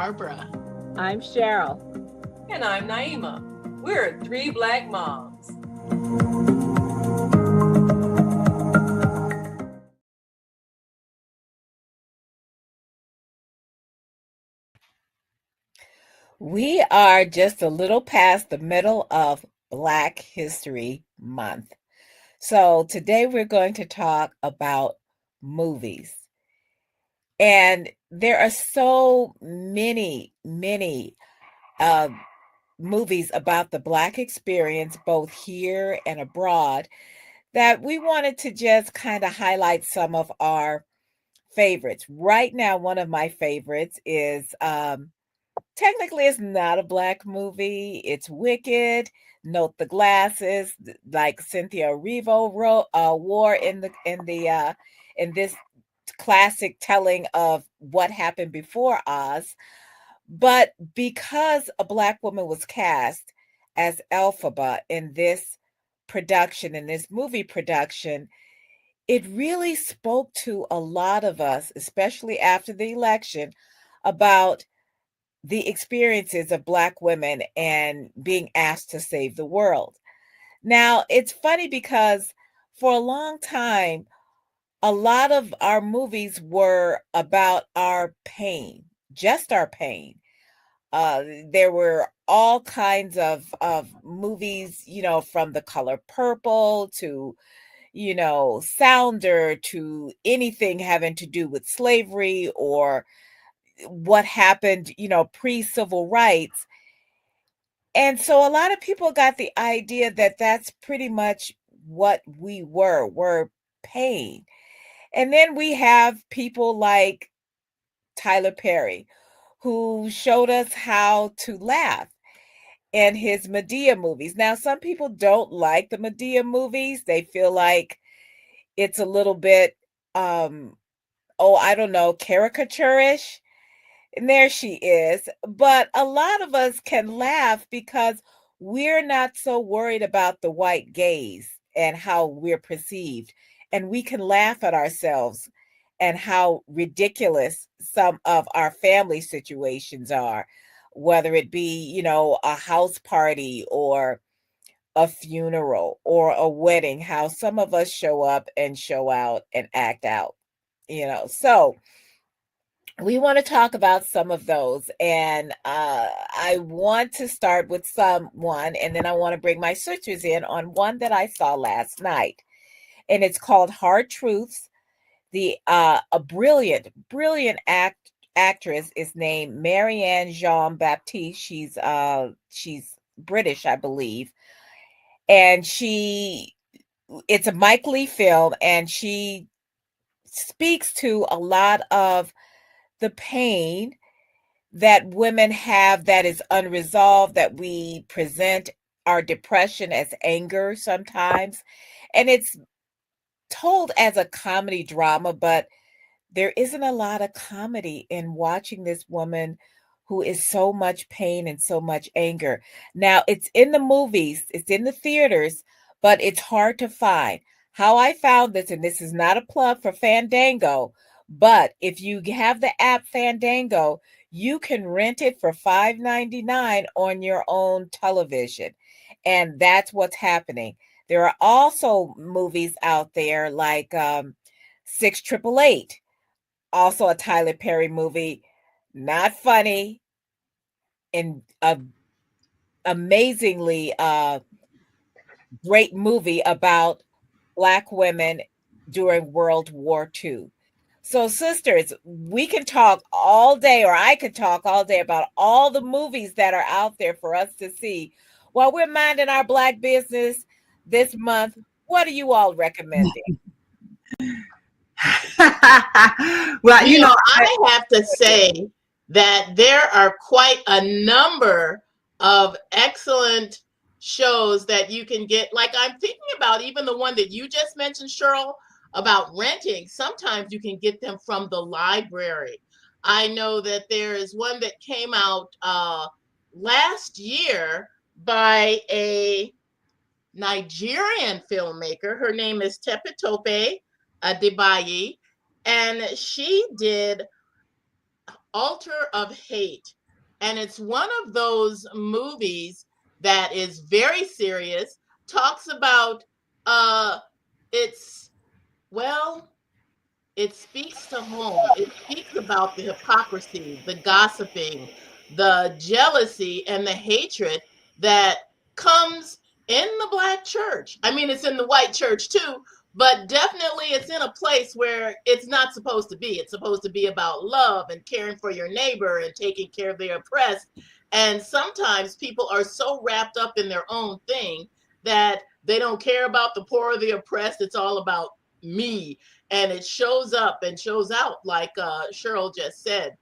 Barbara. I'm Cheryl. And I'm Naima. We're three Black moms. We are just a little past the middle of Black History Month. So today we're going to talk about movies. And there are so many uh, movies about the Black experience, both here and abroad, that we wanted to just kind of highlight some of our favorites. Right now, one of my favorites is technically it's not a Black movie. It's Wicked. Note the glasses, like Cynthia Erivo wore in this classic telling of what happened before Oz. But because a Black woman was cast as Elphaba in this movie production, it really spoke to a lot of us, especially after the election, about the experiences of Black women and being asked to save the world. Now, it's funny because for a long time, a lot of our movies were about our pain, just our pain. There were all kinds of movies, from The Color Purple to, Sounder to anything having to do with slavery or what happened, pre-civil rights. And so a lot of people got the idea that that's pretty much what we were pain. And then we have people like Tyler Perry, who showed us how to laugh in his Medea movies. Now, some people don't like the Medea movies. They feel like it's a little bit, I don't know, caricaturish. And there she is. But a lot of us can laugh because we're not so worried about the white gaze and how we're perceived. And we can laugh at ourselves and how ridiculous some of our family situations are, whether it be, a house party or a funeral or a wedding, how some of us show up and show out and act out, So we want to talk about some of those. And I want to start with someone, and then I want to bring my sisters in on one that I saw last night. And it's called Hard Truths. A brilliant actress is named Marianne Jean Baptiste. She's British, I believe. And it's a Mike Leigh film, and she speaks to a lot of the pain that women have that is unresolved, that we present our depression as anger sometimes. And it's told as a comedy drama, but there isn't a lot of comedy in watching this woman who is so much pain and so much anger. Now, it's in the movies, it's in the theaters, but it's hard to find. How I found this, and this is not a plug for Fandango, but if you have the app Fandango, you can rent it for $5.99 on your own television. And that's what's happening. There are also movies out there like 6888, also a Tyler Perry movie, not funny, and amazingly great movie about Black women during World War II. So, sisters, we can talk all day, or I could talk all day about all the movies that are out there for us to see while we're minding our Black business this month. What are you all recommending? Well, I have to say that there are quite a number of excellent shows that you can get. Like, I'm thinking about even the one that you just mentioned, Cheryl, about renting. Sometimes you can get them from the library. I know that there is one that came out last year by a Nigerian filmmaker. Her name is Tepetope Adebayi, and she did Altar of Hate. And it's one of those movies that is very serious, talks about it's well, it speaks to home. It speaks about the hypocrisy, the gossiping, the jealousy, and the hatred that comes in the Black church. I mean, it's in the white church too, but definitely it's in a place where it's not supposed to be. It's supposed to be about love and caring for your neighbor and taking care of the oppressed. And sometimes people are so wrapped up in their own thing that they don't care about the poor or the oppressed. It's all about me, and it shows up and shows out, like Cheryl just said.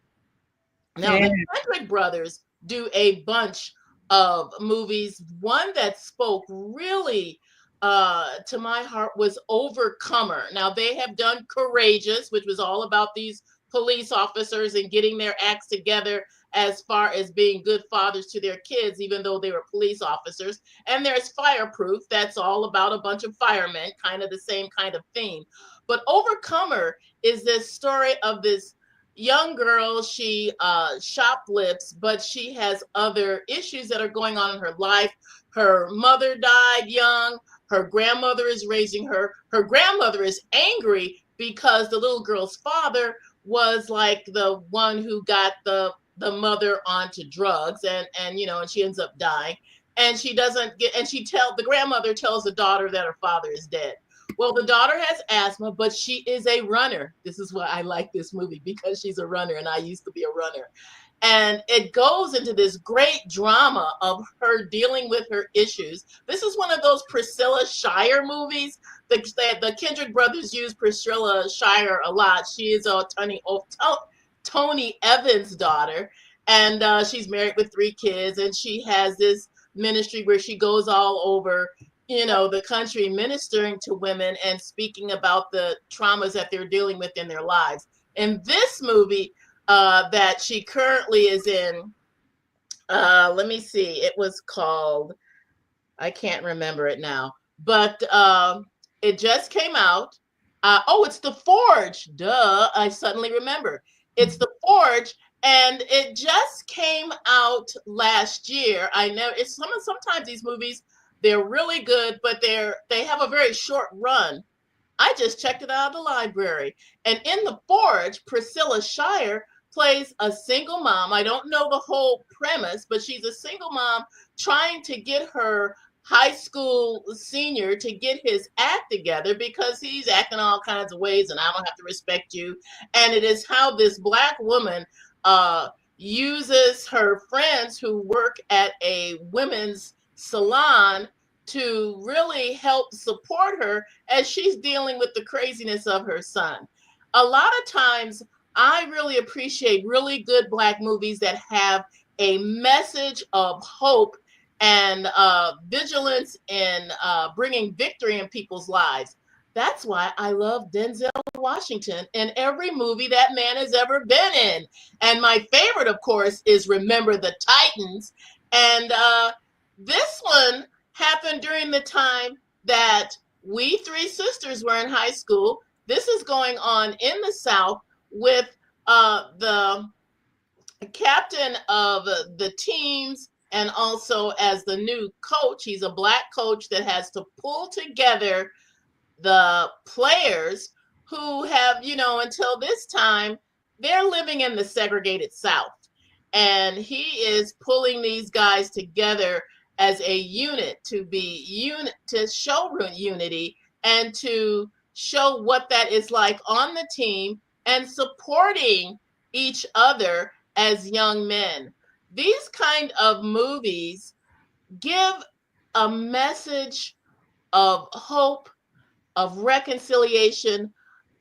Now, Yeah. the Kendrick brothers do a bunch of movies. One that spoke really to my heart was Overcomer. Now, they have done Courageous, which was all about these police officers and getting their acts together as far as being good fathers to their kids, even though they were police officers. And there's Fireproof, that's all about a bunch of firemen, kind of the same kind of theme. But Overcomer is this story of this young girl. She shoplifts, but she has other issues that are going on in her life. Her mother died young. Her grandmother is raising her. Her grandmother is angry because the little girl's father was like the one who got the mother onto drugs, and you know, and she ends up dying. And she doesn't get, and the grandmother tells the daughter that her father is dead. Well, the daughter has asthma, but she is a runner. This is why I like this movie, because she's a runner, and I used to be a runner. And it goes into this great drama of her dealing with her issues. This is one of those Priscilla Shire movies. The Kendrick brothers use Priscilla Shire a lot. She is a Tony Evans' daughter, and she's married with 3 kids, and she has this ministry where she goes all over, you know, the country, ministering to women and speaking about the traumas that they're dealing with in their lives. In this movie that she currently is in, let me see, it was called, I can't remember it now, but it just came out. It's The Forge. Duh, I suddenly remember. It's The Forge, and it just came out last year. I know it's sometimes these movies, they're really good, but they have a very short run. I just checked it out of the library. And in The Forge, Priscilla Shire plays a single mom. I don't know the whole premise, but she's a single mom trying to get her high school senior to get his act together because he's acting all kinds of ways and I don't have to respect you. And it is how this Black woman uses her friends who work at a women's salon to really help support her as she's dealing with the craziness of her son. A lot of times, I really appreciate really good Black movies that have a message of hope and vigilance in bringing victory in people's lives. That's why I love Denzel Washington in every movie that man has ever been in. And my favorite, of course, is Remember the Titans. And this one happened during the time that we 3 sisters were in high school. This is going on in the South with the captain of the teams, and also as the new coach. He's a Black coach that has to pull together the players who have, you know, until this time, they're living in the segregated South. And he is pulling these guys together as a unit to show unity and to show what that is like on the team and supporting each other as young men. These kind of movies give a message of hope, of reconciliation,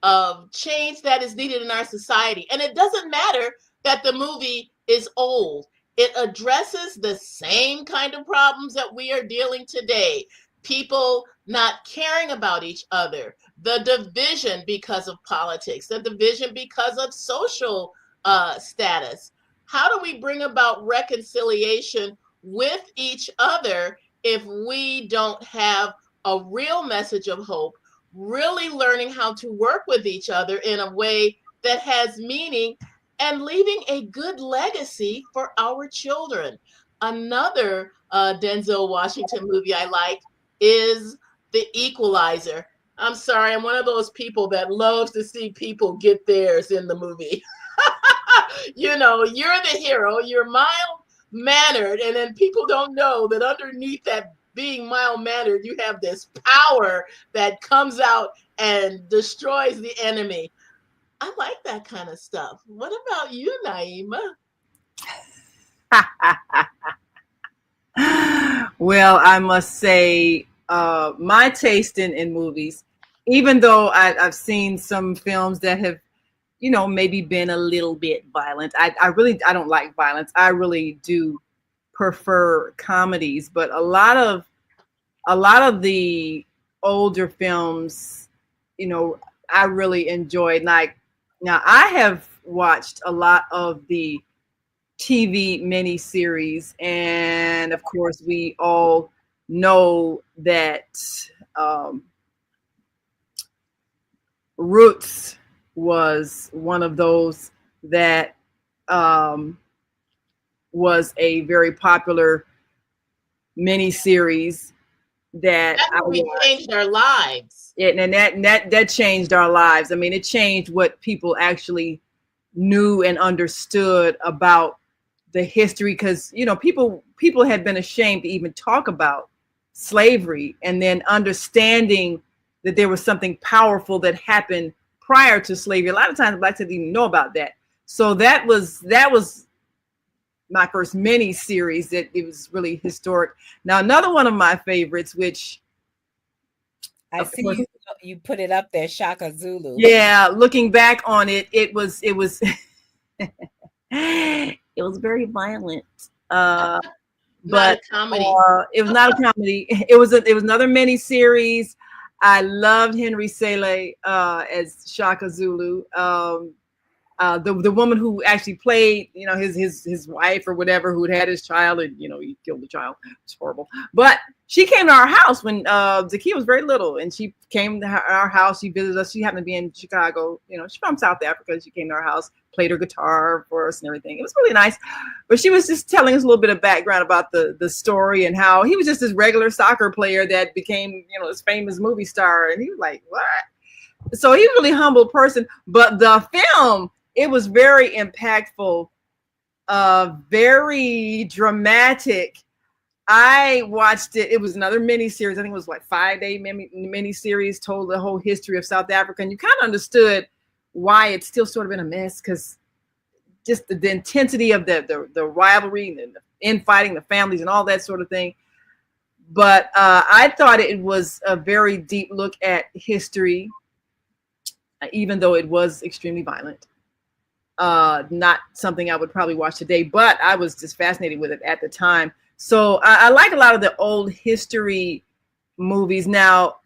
of change that is needed in our society. And it doesn't matter that the movie is old. It addresses the same kind of problems that we are dealing today. People not caring about each other, the division because of politics, the division because of social status. How do we bring about reconciliation with each other if we don't have a real message of hope, really learning how to work with each other in a way that has meaning and leaving a good legacy for our children. Another Denzel Washington movie I like is The Equalizer. I'm sorry, I'm one of those people that loves to see people get theirs in the movie. You know, you're the hero, you're mild mannered, and then people don't know that underneath that being mild mannered, you have this power that comes out and destroys the enemy. I like that kind of stuff. What about you, Naima? Well, I must say, my taste in movies, even though I've seen some films that have, maybe been a little bit violent. I don't like violence. I really do prefer comedies, but a lot of the older films, I really enjoyed. Like, now I have watched a lot of the TV miniseries, and of course, we all know that Roots was one of those that was a very popular miniseries that That movie changed our lives. and that changed our lives. I mean, it changed what people actually knew and understood about the history, because people had been ashamed to even talk about slavery, and then understanding that there was something powerful that happened prior to slavery. A lot of times blacks didn't even know about that. So that was my first mini series. That it was really historic. Now, another one of my favorites, which I see you put it up there, Shaka Zulu. Yeah, looking back on it, it was it was very violent. Not But a comedy. it was not a comedy. It was another mini series. I loved Henry Sele as Shaka Zulu. The woman who actually played, his wife or whatever, who had his child, and he killed the child. It's horrible. But she came to our house when Zakiya was very little, and she came to our house. She visited us. She happened to be in Chicago. She's from South Africa. She came to our house, played her guitar for us and everything. It was really nice. But she was just telling us a little bit of background about the story, and how he was just this regular soccer player that became, this famous movie star. And he was like, what? So he's a really humble person. But the film, it was very impactful, very dramatic. I watched it. It was another mini series. I think it was like 5-day mini series, told the whole history of South Africa. And you kind of understood why it's still sort of in a mess, because just the intensity of the rivalry and the infighting, the families and all that sort of thing. But I thought it was a very deep look at history, even though it was extremely violent. Not something I would probably watch today, but I was just fascinated with it at the time. So I like a lot of the old history movies. Now,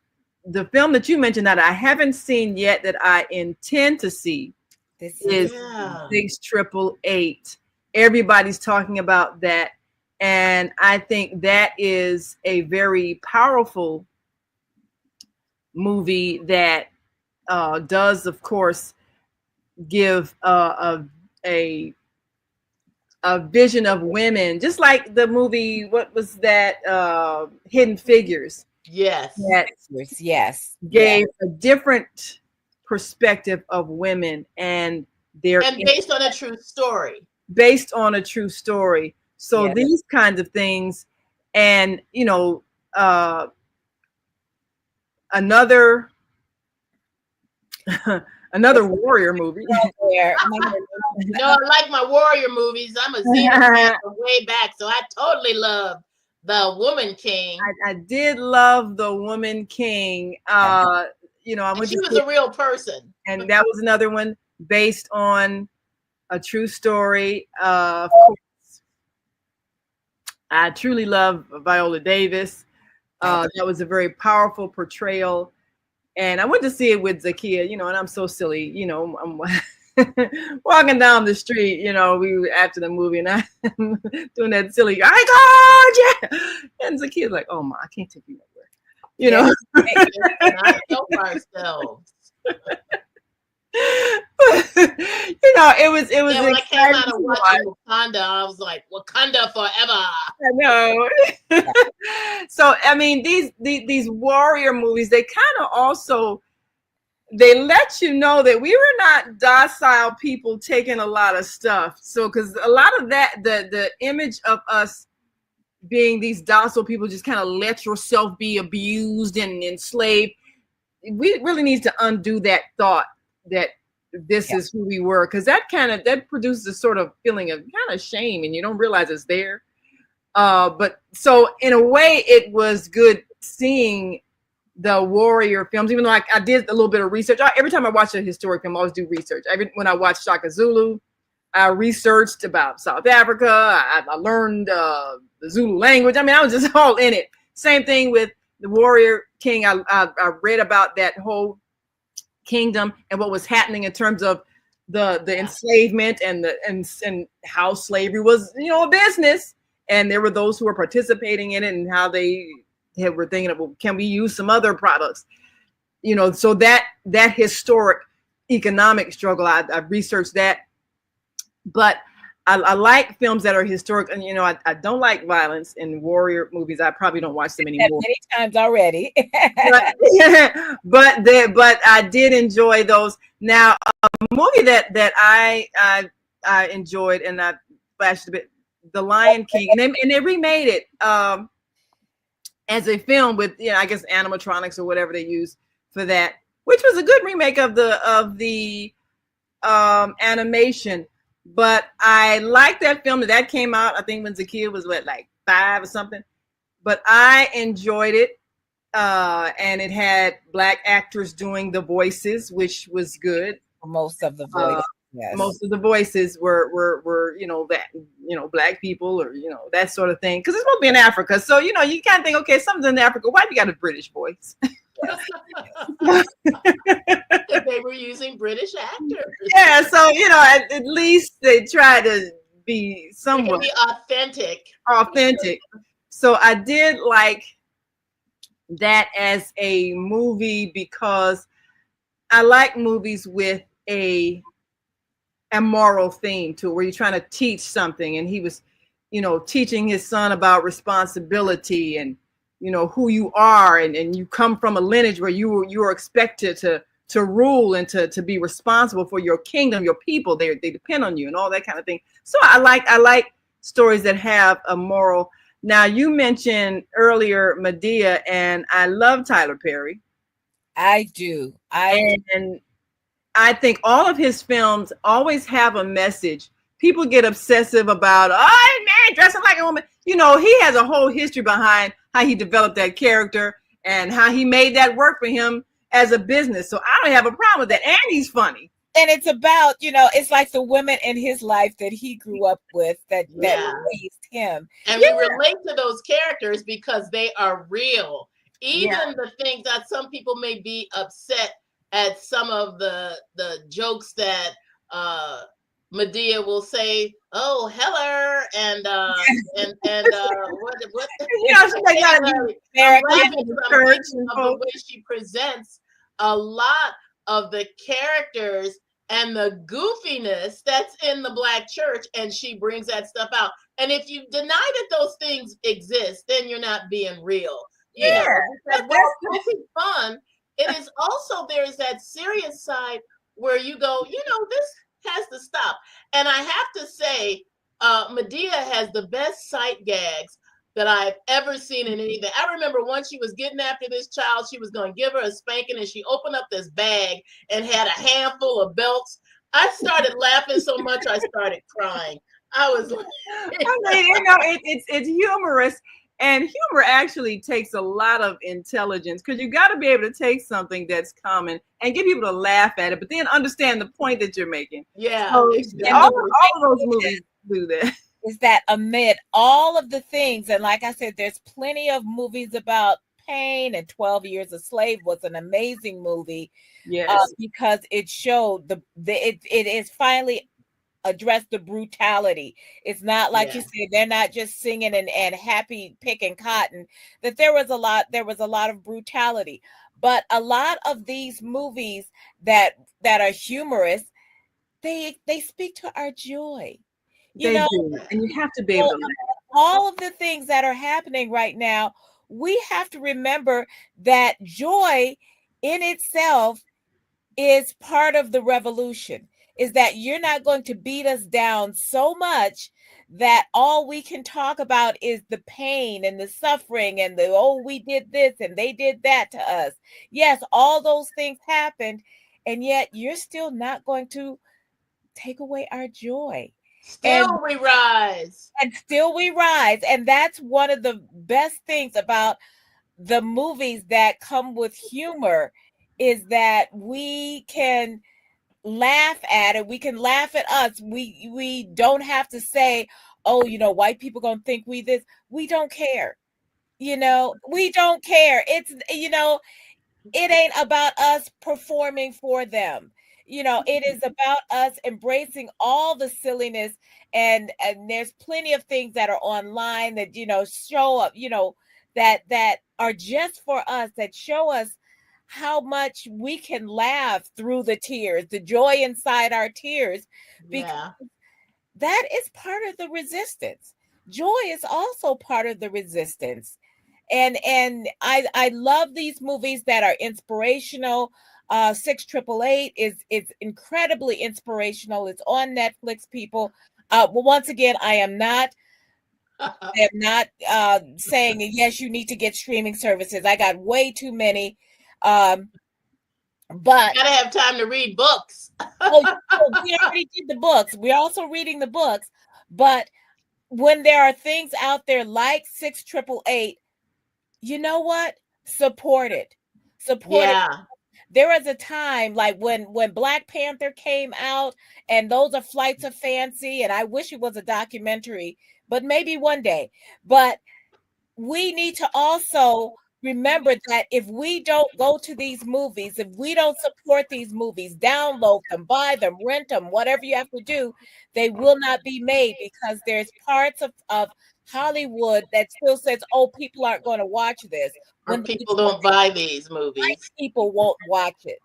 the film that you mentioned that I haven't seen yet, that I intend to see, is 688. Everybody's talking about that, and I think that is a very powerful movie that does, of course, give a vision of women, just like the movie, what was that, Hidden Figures. Yes. Yes. Gave a different perspective of women, and based on a true story. Based on a true story. So Yes. These kinds of things, and another warrior movie. No, I like my warrior movies. I'm a Xena fan from way back, so I totally love The Woman King. I did love The Woman King. She was a real person, and that was another one based on a true story. Of course, I truly love Viola Davis. That was a very powerful portrayal. And I went to see it with Zakiya, and I'm so silly, I'm walking down the street, we were after the movie, and I'm doing that silly, I God, yeah. And Zakiya's like, oh, Ma, I can't take you nowhere, Not help ourselves. it was Yeah, when I came out exciting of to watch. watching Wakanda, I was like, Wakanda forever. I know. So I mean, these warrior movies, they kind of also they let you know that we were not docile people taking a lot of stuff. So because a lot of that, the image of us being these docile people, just kind of let yourself be abused and enslaved. We really need to undo that thought that this is who we were, because that produces a sort of feeling of kind of shame, and you don't realize it's there. But so in a way, it was good seeing the warrior films, even though I did a little bit of research. Every time I watch a historic film, I always do research. When I watched Shaka Zulu, I researched about South Africa. I learned the Zulu language. I mean, I was just all in it. Same thing with the Warrior King. I read about that whole kingdom and what was happening in terms of the enslavement and how slavery was, a business. And there were those who were participating in it and how they were thinking of, well, can we use some other products? So that historic economic struggle, I researched that. But I like films that are historic, and I don't like violence in warrior movies. I probably don't watch them anymore. Many times already. but I did enjoy those. Now, a movie that I enjoyed, and I flashed a bit, The Lion King, and they remade it as a film with I guess animatronics or whatever they use for that, which was a good remake of the animation. But I liked that film that came out, I think when Zakiya was like 5 or something. But I enjoyed it. And it had Black actors doing the voices, which was good. Most of the voices. Yes. Most of the voices were Black people, or that sort of thing, because it's supposed to be in Africa, so you kind of think, okay, something's in Africa, why have you got a British voice? They were using British actors. Yeah, so at least they try to be somewhat authentic. So I did like that as a movie, because I like movies with a moral theme to it, where you're trying to teach something, and he was teaching his son about responsibility and who you are, and you come from a lineage where you are expected to rule and to be responsible for your kingdom, your people. They depend on you and all that kind of thing. So I like stories that have a moral. Now, you mentioned earlier Medea, and I love Tyler Perry. I do. And I think all of his films always have a message. People get obsessive about, oh, man, dressing like a woman. He has a whole history behind how he developed that character and how he made that work for him as a business. So I don't have a problem with that. And he's funny. And it's about, it's like the women in his life that he grew up with that raised him. And we relate to those characters because they are real. Even the things that some people may be upset at, some of the jokes that Medea will say, "Oh, Heller," and what the way she presents a lot of the characters and the goofiness that's in the Black church, and she brings that stuff out. And if you deny that those things exist, then you're not being real. Because it's fun. It is also, there's that serious side where you go, this has to stop. And I have to say, Medea has the best sight gags that I've ever seen in anything. I remember once she was getting after this child, she was going to give her a spanking, and she opened up this bag and had a handful of belts. I started laughing so much I started crying. I was like, it's humorous. And humor actually takes a lot of intelligence, because you got to be able to take something that's common and get people to laugh at it, but then understand the point that you're making. Yeah, so, exactly. all of those movies do that. Is that amid all of the things, and like I said, there's plenty of movies about pain, and 12 Years a Slave was an amazing movie. Yes, because it showed it is finally addressed the brutality. It's not like you said, they're not just singing and happy picking cotton, that there was a lot of brutality. But a lot of these movies that are humorous, they speak to our joy. You They know, do, and you have to be able to laugh. all of the things that are happening right now, we have to remember that joy in itself is part of the revolution. Is that you're not going to beat us down so much that all we can talk about is the pain and the suffering and the, oh, we did this and they did that to us. Yes, all those things happened, and yet you're still not going to take away our joy. Still we rise. And still we rise. And that's one of the best things about the movies that come with humor, is that we can laugh at it. We can laugh at us. We don't have to say, oh, white people gonna think we this. We don't care. We don't care. It's, it ain't about us performing for them. It is about us embracing all the silliness, and there's plenty of things that are online that show up, that are just for us, that show us how much we can laugh through the tears, the joy inside our tears, because that is part of the resistance. Joy is also part of the resistance. And I love these movies that are inspirational. 6888 is incredibly inspirational. It's on Netflix, people. Well, once again, I am not saying yes, you need to get streaming services. I got way too many. But you gotta have time to read books. We already did the books. We're also reading the books. But when there are things out there like 6888, you know what? Support it. Support it. There was a time like when Black Panther came out, and those are flights of fancy, and I wish it was a documentary, but maybe one day. But we need to also remember that if we don't go to these movies, if we don't support these movies, download them, buy them, rent them, whatever you have to do, they will not be made, because there's parts of Hollywood that still says, oh, people aren't going to watch this. When people don't buy these movies, people won't watch it.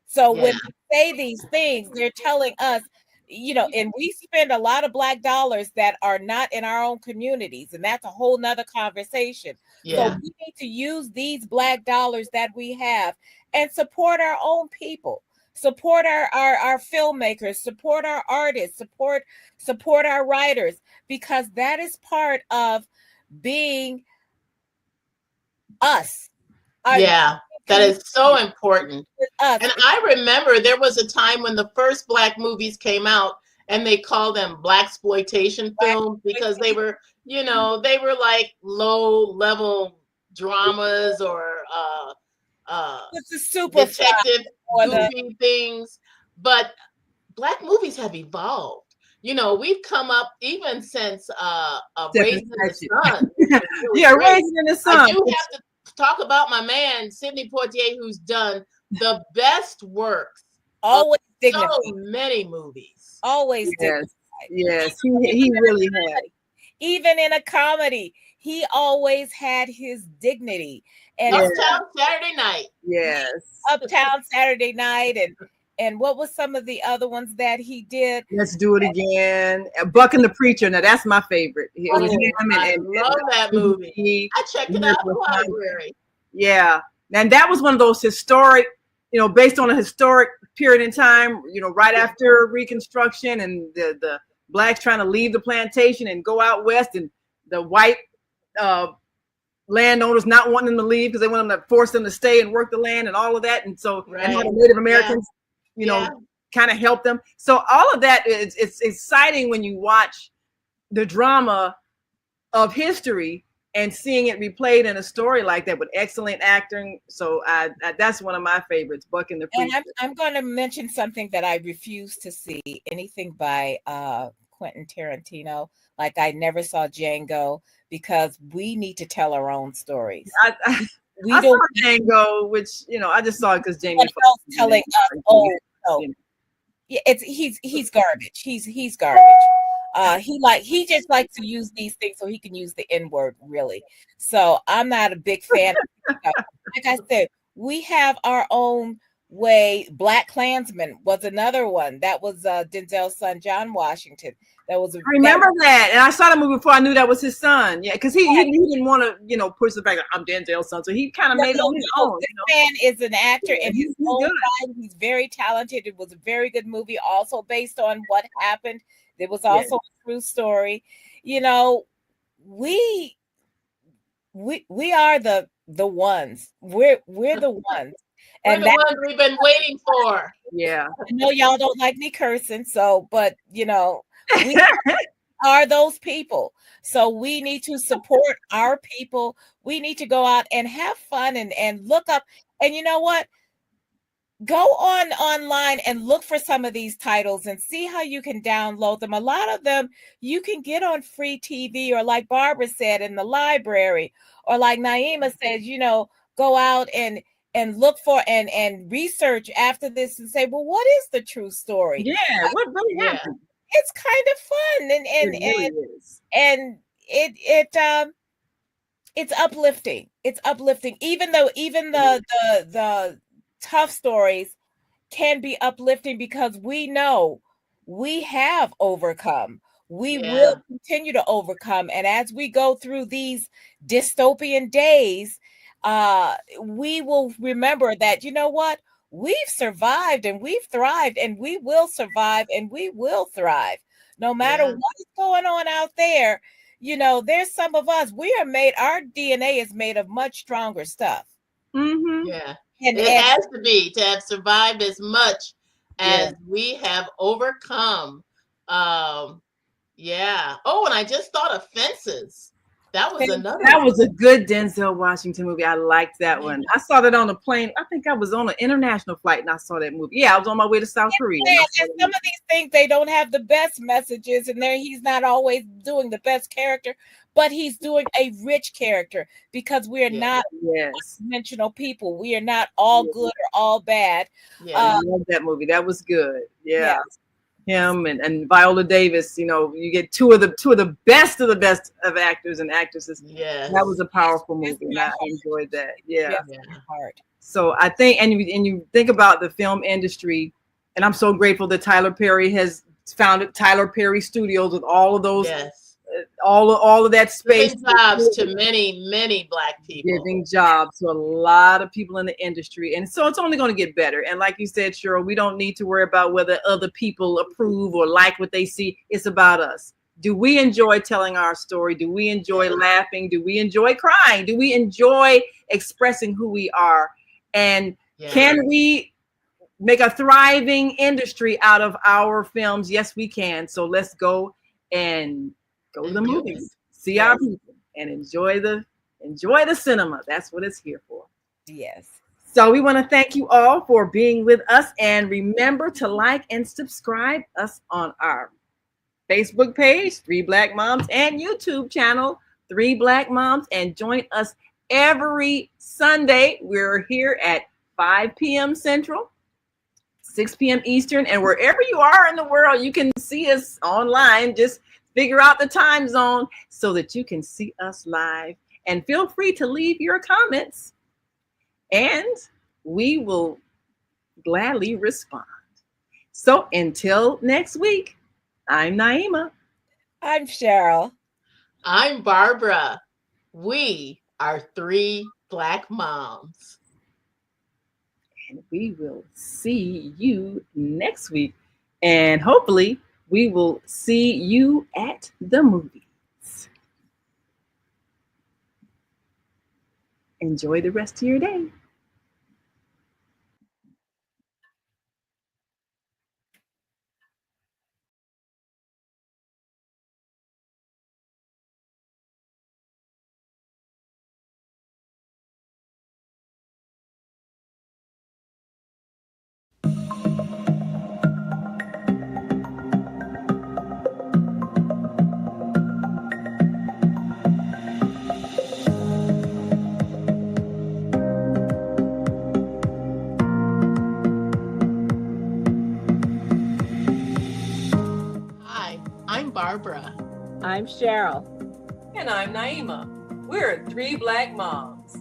So when they say these things, they're telling us, and we spend a lot of Black dollars that are not in our own communities, and that's a whole nother conversation. So we need to use these Black dollars that we have and support our own people, support our filmmakers, support our artists, support our writers, because that is part of being us. That is so important. And I remember there was a time when the first Black movies came out, and they called them Blaxploitation films, because they were, they were like low level dramas or detective goofy things. But Black movies have evolved. We've come up even since Raising the Sun. Raising in the Sun. I do have to talk about my man Sidney Poitier, who's done the best works. Always so many movies. Always yes, he really had. Even in a comedy, he always had his dignity. And Uptown Saturday Night. Yes. Uptown Saturday Night, and what was some of the other ones that he did? Let's Do It Again. Buck and the Preacher. Now that's my favorite. I love that movie. I checked it out in the library. Yeah. And that was one of those historic, based on a historic period in time, right after Reconstruction, and the Blacks trying to leave the plantation and go out west, and the white landowners not wanting them to leave because they want them to force them to stay and work the land and all of that. And so, and how the Native Americans, kind of help them. So all of that it's exciting when you watch the drama of history and seeing it replayed in a story like that with excellent acting. So that's one of my favorites, Buck and the Preacher. And I'm going to mention something that I refuse to see, anything by Quentin Tarantino. Like, I never saw Django, because we need to tell our own stories. I saw Django, which I just saw it because Jamie Foxx telling us, he's garbage. He's garbage. He just likes to use these things so he can use the N-word, really. So I'm not a big fan of like I said, we have our own way. Black Klansman was another one. That was Denzel's son, John Washington. That was I remember that, and I saw the movie before I knew that was his son. Yeah, because he didn't want to, push the fact that I'm Denzel's son, so he kind of made it on his own. This man is an actor, and he's own good. time. He's very talented. It was a very good movie, also based on what happened. There was also a true story. We are the ones. We're the ones. And the ones we've been waiting for. Yeah. I know y'all don't like me cursing, but we are those people. So we need to support our people. We need to go out and have fun and look up. And you know what? Go online and look for some of these titles and see how you can download them. A lot of them you can get on free TV, or like Barbara said, in the library, or like Naima says, go out and look for and research after this and say, well, what is the true story? Yeah, what really happened? It's kind of fun and it's uplifting. It's uplifting. Even the tough stories can be uplifting, because we know we have overcome. We will continue to overcome. And as we go through these dystopian days, we will remember that, we've survived and we've thrived, and we will survive and we will thrive. No matter what is going on out there, there's some of us, our DNA is made of much stronger stuff. Mm-hmm. Yeah. And it has to be, to have survived as much as we have overcome. Yeah. Oh, and I just thought of Fences. That was another. That was a good Denzel Washington movie. I liked that one. I saw that on a plane. I think I was on an international flight and I saw that movie. Yeah, I was on my way to South Korea. And some of these things, they don't have the best messages, and he's not always doing the best character, but he's doing a rich character, because we are not one-dimensional people. We are not all good or all bad. Yeah, I love that movie. That was good. Yeah. Him and Viola Davis, you get two of the best of actors and actresses. Yeah, that was a powerful movie, and I enjoyed that. Yeah. Hard. So I think, and you think about the film industry, and I'm so grateful that Tyler Perry has founded Tyler Perry Studios with all of those. All of that space. Giving jobs to many Black people. Giving jobs to a lot of people in the industry. And so it's only going to get better. And like you said, Cheryl, we don't need to worry about whether other people approve or like what they see. It's about us. Do we enjoy telling our story? Do we enjoy laughing? Do we enjoy crying? Do we enjoy expressing who we are? And can we make a thriving industry out of our films? Yes, we can. So let's go and go to the movies, see our people, and enjoy the cinema. That's what it's here for. Yes. So we want to thank you all for being with us, and remember to like and subscribe us on our Facebook page, 3 Black Moms, and YouTube channel, 3 Black Moms, and join us every Sunday. We're here at 5 p.m. Central, 6 p.m. Eastern, and wherever you are in the world, you can see us online. Just figure out the time zone so that you can see us live, and feel free to leave your comments and we will gladly respond. So until next week, I'm Naima. I'm Cheryl. I'm Barbara. We are 3 Black Moms. And we will see you next week. And hopefully we will see you at the movies. Enjoy the rest of your day. Barbara. I'm Cheryl. And I'm Naima. We're 3 Black Moms.